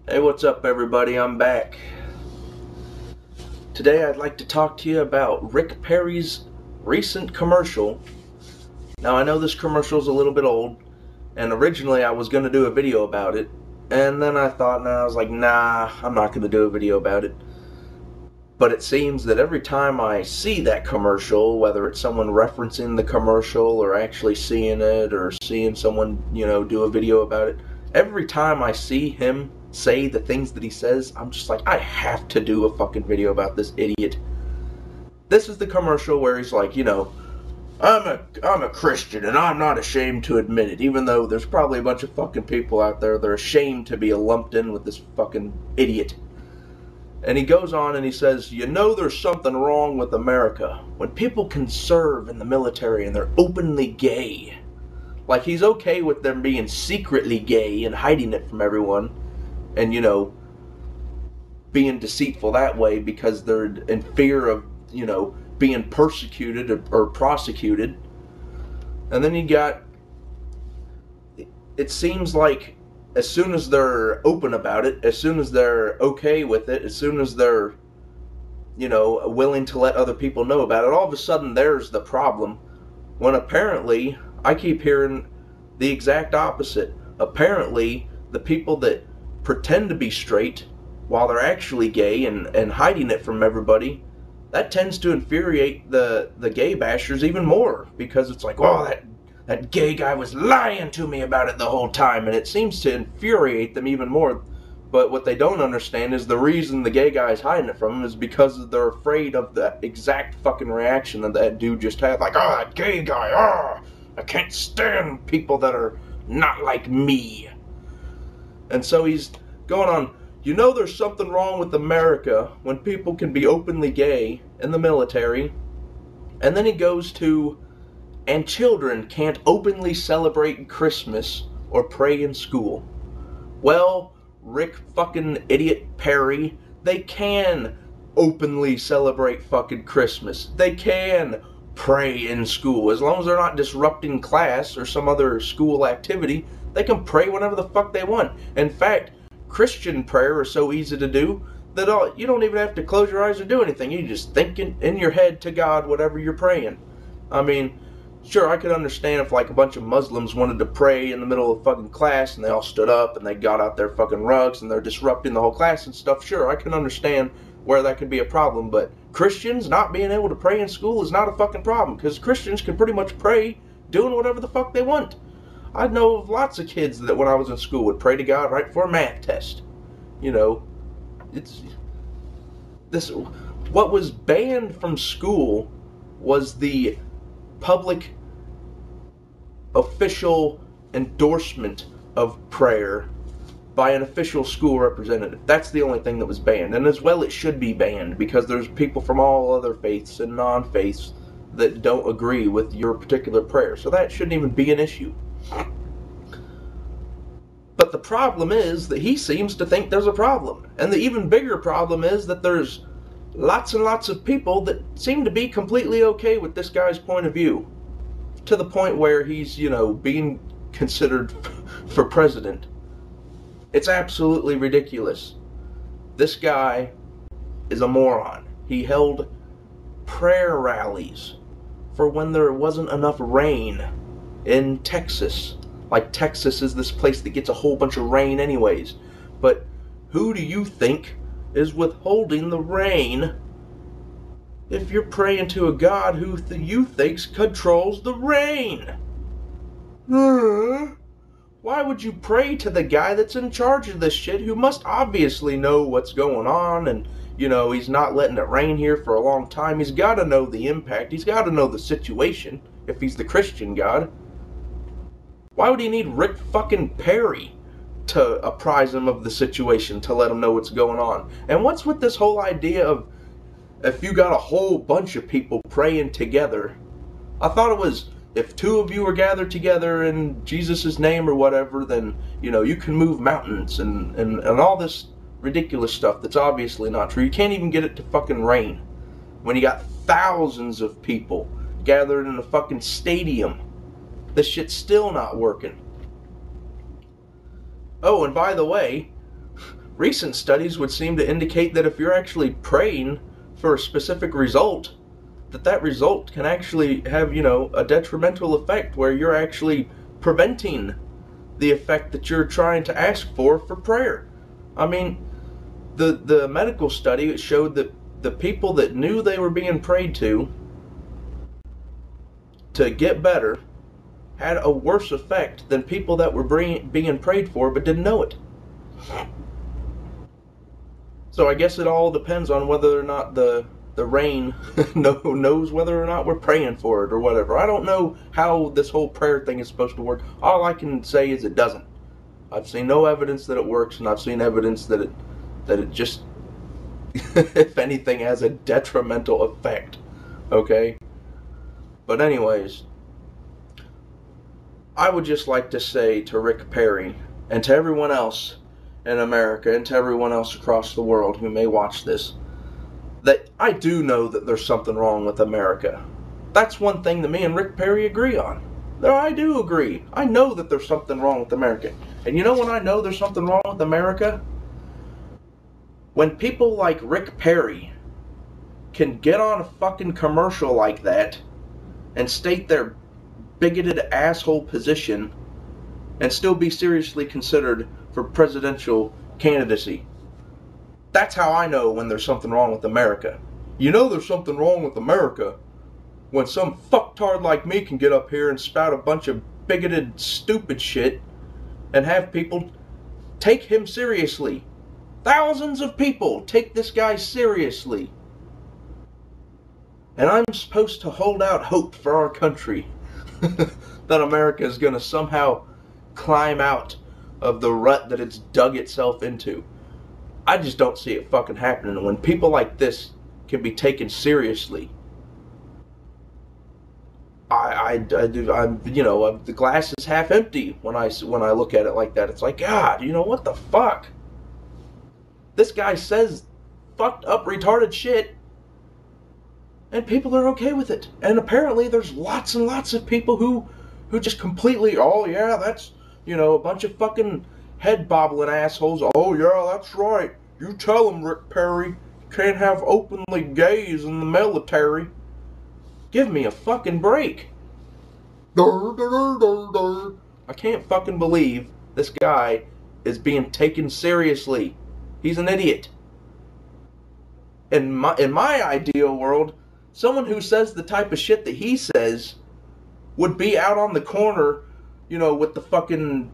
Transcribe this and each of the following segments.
Hey, what's up, everybody? I'm back. Today I'd like to talk to you about Rick Perry's recent commercial. Now, I know this commercial's a little bit old, and originally I was going to do a video about it, and then I thought, nah, I'm not going to do a video about it. But it seems that every time I see that commercial, whether it's someone referencing the commercial or actually seeing it or seeing someone, do a video about it, every time I see him say the things that he says, I'm just like, I have to do a fucking video about this idiot. This is the commercial where he's like, I'm a Christian and I'm not ashamed to admit it, even though there's probably a bunch of fucking people out there that are ashamed to be lumped in with this fucking idiot. And he goes on and he says, there's something wrong with America when people can serve in the military and they're openly gay. Like, he's okay with them being secretly gay and hiding it from everyone and, being deceitful that way because they're in fear of, being persecuted or prosecuted. And then it seems like as soon as they're open about it, as soon as they're okay with it, as soon as they're, willing to let other people know about it, all of a sudden there's the problem. When apparently, I keep hearing the exact opposite. Apparently, the people that pretend to be straight while they're actually gay and hiding it from everybody, that tends to infuriate the gay bashers even more, because it's like, oh, that gay guy was lying to me about it the whole time, and it seems to infuriate them even more. But what they don't understand is the reason the gay guy is hiding it from them is because they're afraid of the exact fucking reaction that dude just had. Like, oh, that gay guy, oh, I can't stand people that are not like me. And so he's going on, there's something wrong with America when people can be openly gay in the military. And then he goes to, and children can't openly celebrate Christmas or pray in school. Well, Rick fucking idiot Perry, they can openly celebrate fucking Christmas. They can pray in school. As long as they're not disrupting class or some other school activity, they can pray whenever the fuck they want. In fact, Christian prayer is so easy to do that you don't even have to close your eyes or do anything. You just think in your head to God whatever you're praying. I mean, sure, I could understand if like a bunch of Muslims wanted to pray in the middle of fucking class and they all stood up and they got out their fucking rugs and they're disrupting the whole class and stuff. Sure, I can understand where that could be a problem, but Christians not being able to pray in school is not a fucking problem, because Christians can pretty much pray doing whatever the fuck they want. I know of lots of kids that when I was in school would pray to God right before a math test. What was banned from school was the public official endorsement of prayer by an official school representative. That's the only thing that was banned. And as well, it should be banned, because there's people from all other faiths and non-faiths that don't agree with your particular prayer. So that shouldn't even be an issue. But the problem is that he seems to think there's a problem. And the even bigger problem is that there's lots and lots of people that seem to be completely okay with this guy's point of view, to the point where he's, being considered for president. It's absolutely ridiculous. This guy is a moron. He held prayer rallies for when there wasn't enough rain in Texas. Like, Texas is this place that gets a whole bunch of rain anyways. But who do you think is withholding the rain if you're praying to a God who you think controls the rain? Why would you pray to the guy that's in charge of this shit, who must obviously know what's going on, and, he's not letting it rain here for a long time? He's got to know the impact. He's got to know the situation if he's the Christian God. Why would he need Rick fucking Perry to apprise him of the situation, to let him know what's going on? And what's with this whole idea of, if you got a whole bunch of people praying together? I thought it was, if two of you are gathered together in Jesus' name or whatever, then, you can move mountains and all this ridiculous stuff that's obviously not true. You can't even get it to fucking rain when you got thousands of people gathered in a fucking stadium. This shit's still not working. Oh, and by the way, recent studies would seem to indicate that if you're actually praying for a specific result, that result can actually have, a detrimental effect where you're actually preventing the effect that you're trying to ask for prayer. I mean, the medical study showed that the people that knew they were being prayed to get better had a worse effect than people that were being prayed for but didn't know it. So I guess it all depends on whether or not the rain knows whether or not we're praying for it or whatever. I don't know how this whole prayer thing is supposed to work. All I can say is it doesn't. I've seen no evidence that it works, and I've seen evidence that it just, if anything, has a detrimental effect. Okay? But anyways, I would just like to say to Rick Perry and to everyone else in America and to everyone else across the world who may watch this, that I do know that there's something wrong with America. That's one thing that me and Rick Perry agree on. There, I do agree. I know that there's something wrong with America. And you know when I know there's something wrong with America? When people like Rick Perry can get on a fucking commercial like that and state their bigoted asshole position and still be seriously considered for presidential candidacy. That's how I know when there's something wrong with America. You know there's something wrong with America when some fucktard like me can get up here and spout a bunch of bigoted, stupid shit and have people take him seriously. Thousands of people take this guy seriously. And I'm supposed to hold out hope for our country that America is going to somehow climb out of the rut that it's dug itself into. I just don't see it fucking happening. When people like this can be taken seriously, the glass is half empty when I look at it like that. It's like, God, what the fuck? This guy says fucked up, retarded shit, and people are okay with it. And apparently there's lots and lots of people who just completely, oh yeah, that's, a bunch of fucking head-bobbling assholes. Oh yeah, that's right. You tell them, Rick Perry, you can't have openly gays in the military. Give me a fucking break. I can't fucking believe this guy is being taken seriously. He's an idiot. In my ideal world, someone who says the type of shit that he says would be out on the corner, with the fucking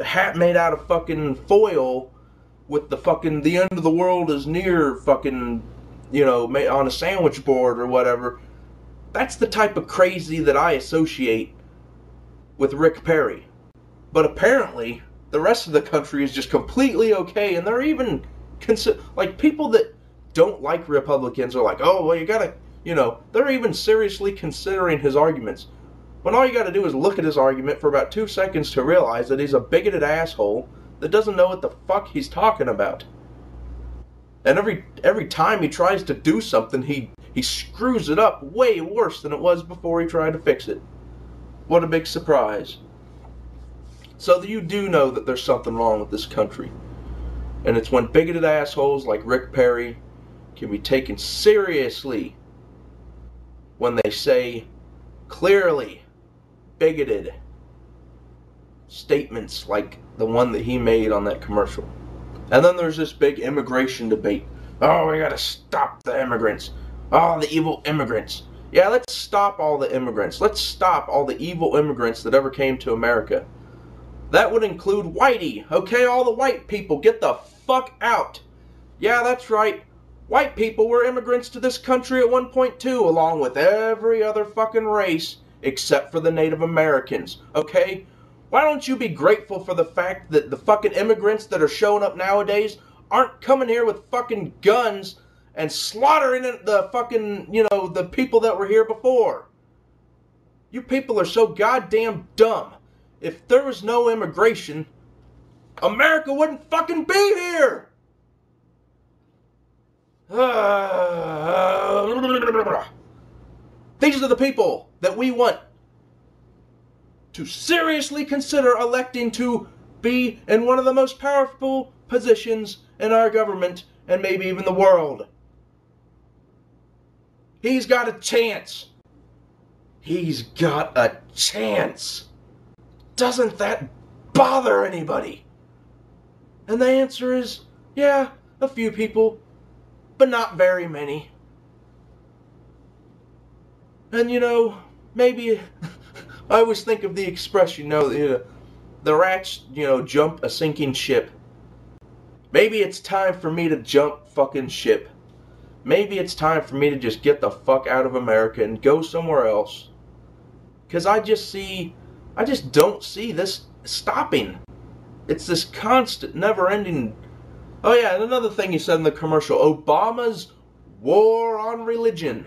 hat made out of fucking foil, with the end of the world is near fucking, on a sandwich board or whatever. That's the type of crazy that I associate with Rick Perry. But apparently, the rest of the country is just completely okay, and they're even people that don't like Republicans are like, oh, well, you gotta, they're even seriously considering his arguments. When all you gotta do is look at his argument for about 2 seconds to realize that he's a bigoted asshole that doesn't know what the fuck he's talking about. And every time he tries to do something, he screws it up way worse than it was before he tried to fix it. What a big surprise. So you do know that there's something wrong with this country. And it's when bigoted assholes like Rick Perry can be taken seriously when they say clearly bigoted statements like the one that he made on that commercial. And then there's this big immigration debate. Oh, we gotta stop the immigrants. Oh, the evil immigrants. Yeah, let's stop all the immigrants. Let's stop all the evil immigrants that ever came to America. That would include Whitey. Okay, all the white people, get the fuck out. Yeah, that's right. White people were immigrants to this country at one point too, along with every other fucking race except for the Native Americans. Okay? Why don't you be grateful for the fact that the fucking immigrants that are showing up nowadays aren't coming here with fucking guns and slaughtering the fucking, the people that were here before? You people are so goddamn dumb. If there was no immigration, America wouldn't fucking be here! These are the people that we want to seriously consider electing to be in one of the most powerful positions in our government and maybe even the world. He's got a chance. He's got a chance. Doesn't that bother anybody? And the answer is, yeah, a few people, but not very many. And maybe I always think of the expression, the rats, jump a sinking ship. Maybe it's time for me to jump fucking ship. Maybe it's time for me to just get the fuck out of America and go somewhere else. Because I just don't see this stopping. It's this constant, never-ending... Oh yeah, and another thing he said in the commercial, Obama's war on religion.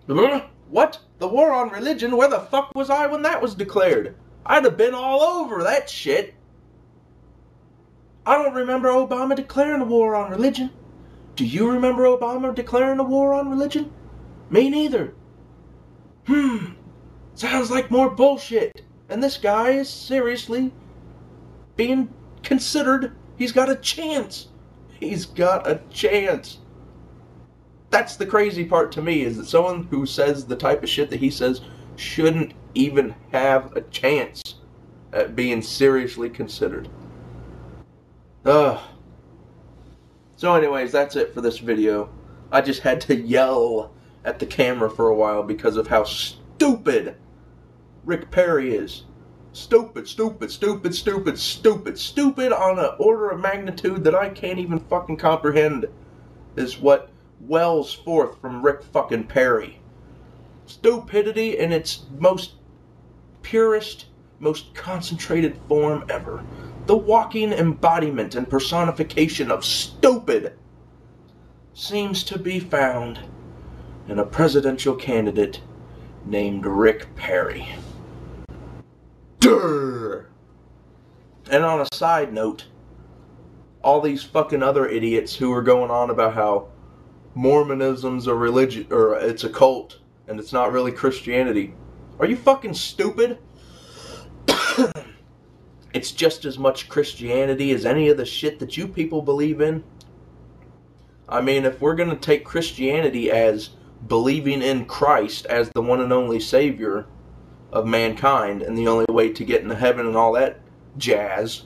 What? The war on religion? Where the fuck was I when that was declared? I'd have been all over that shit. I don't remember Obama declaring a war on religion. Do you remember Obama declaring a war on religion? Me neither. Sounds like more bullshit. And this guy is seriously being considered. He's got a chance. He's got a chance. That's the crazy part to me, is that someone who says the type of shit that he says shouldn't even have a chance at being seriously considered. So anyways, that's it for this video. I just had to yell at the camera for a while because of how stupid Rick Perry is. Stupid, stupid, stupid, stupid, stupid, stupid on an order of magnitude that I can't even fucking comprehend is what wells forth from Rick fucking Perry. Stupidity in its most purest, most concentrated form ever. The walking embodiment and personification of stupid seems to be found in a presidential candidate named Rick Perry. Durr! And on a side note, all these fucking other idiots who are going on about how Mormonism's a religion, or it's a cult, and it's not really Christianity. Are you fucking stupid? It's just as much Christianity as any of the shit that you people believe in. I mean, if we're going to take Christianity as believing in Christ as the one and only Savior of mankind and the only way to get into heaven and all that jazz,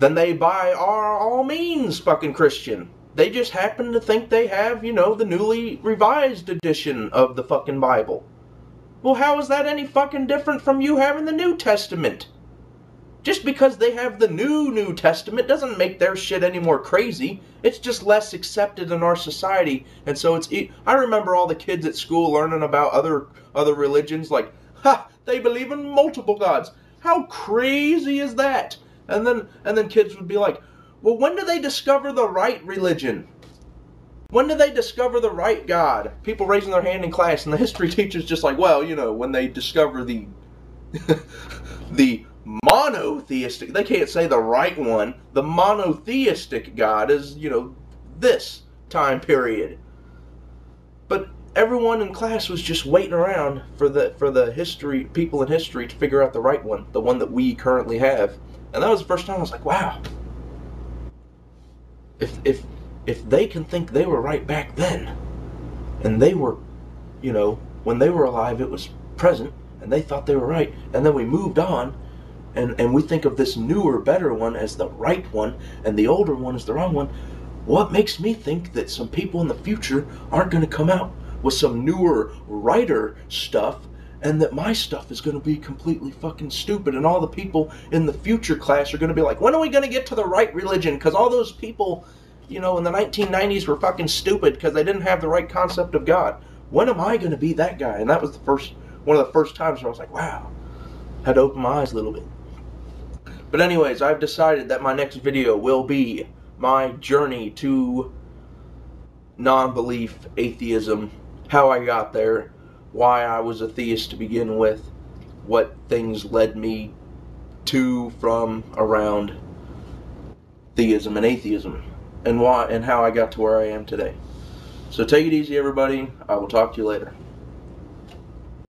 then they by all means fucking Christian. They just happen to think they have, the newly revised edition of the fucking Bible. Well, how is that any fucking different from you having the New Testament? Just because they have the New Testament doesn't make their shit any more crazy. It's just less accepted in our society. And so I remember all the kids at school learning about other religions, like, they believe in multiple gods. How crazy is that? And then kids would be like, well, when do they discover the right religion? When do they discover the right God? People raising their hand in class, and the history teacher's just like, well, when they discover the the monotheistic, they can't say the right one, the monotheistic God is, this time period. But everyone in class was just waiting around for the people in history to figure out the right one, the one that we currently have. And that was the first time I was like, wow. If they can think they were right back then, and they were, when they were alive it was present, and they thought they were right, and then we moved on, and we think of this newer, better one as the right one, and the older one is the wrong one, what makes me think that some people in the future aren't going to come out with some newer, righter stuff, and that my stuff is going to be completely fucking stupid, and all the people in the future class are going to be like, when are we going to get to the right religion? Because all those people, in the 1990s were fucking stupid because they didn't have the right concept of God. When am I going to be that guy? And that was one of the first times where I was like, wow. Had to open my eyes a little bit. But anyways, I've decided that my next video will be my journey to non-belief, atheism, how I got there, why I was a theist to begin with, what things led me to, from, around theism and atheism, and why and how I got to where I am today. So take it easy, everybody. I will talk to you later.